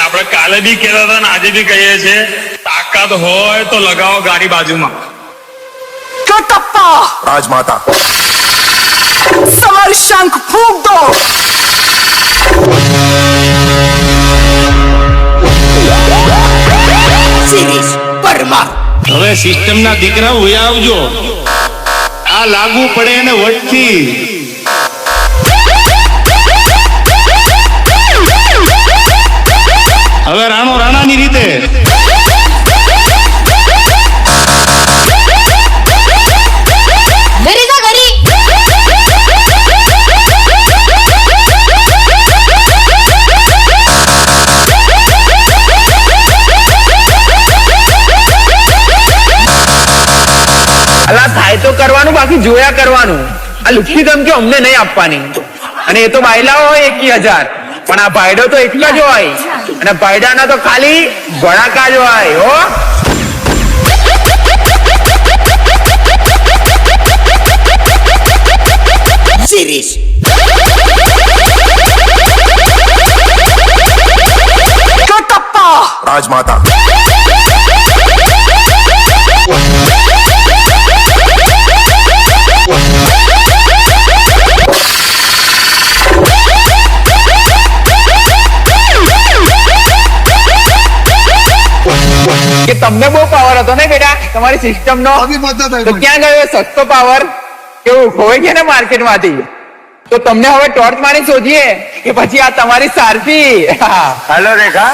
આપણે કાલે બી કહેતા હતા ને આજે બી કહીએ છીએ, તાકાત હોય તો લગાવો ગાડી બાજુમાં. કટપ્પા રાજમાતા સમર શંખ ફૂંક દો. શિરીષ પરમાર. હવે સિસ્ટમ ના દીકરા હોય આવજો, આ લાગુ પડે એને વટથી. હવે રાણો રાણાની રીતે. અલા થાય તો કરવાનું, બાકી જોયા કરવાનું. આ લુખ્ખી ધમકી અમને નહીં આપવાની. અને એ તો બાયલા હોય 21,000, પણ આ ભાઈડો તો એટલા જ હોય. અને ભાઈડાના તો ખાલી ભડાકા જ હોય હો. શિરીષ કટપ્પા રાજમાતા કે તમને બહુ પાવર હતો ને બેટા તમારી સિસ્ટમ નો, તો ક્યાં ગયો સસ્તો પાવર? કેવું ખોવાઈ ગયા ને માર્કેટ માંથી? તો તમને હવે ટોર્ચ મારી શોધીએ કે પછી આ તમારી સારથી? હાલો રેખા.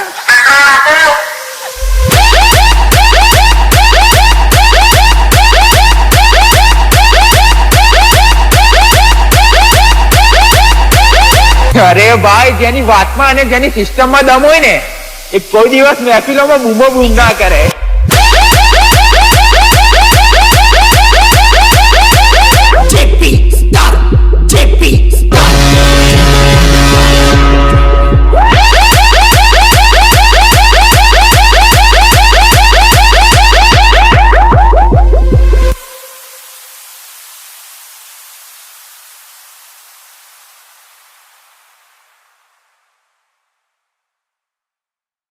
અરે ભાઈ, જેની વાતમાં અને જેની સિસ્ટમમાં દમ હોય ને, એ કોઈ દિવસ મહેફિલોમાં બૂમો બૂમ ના કરે.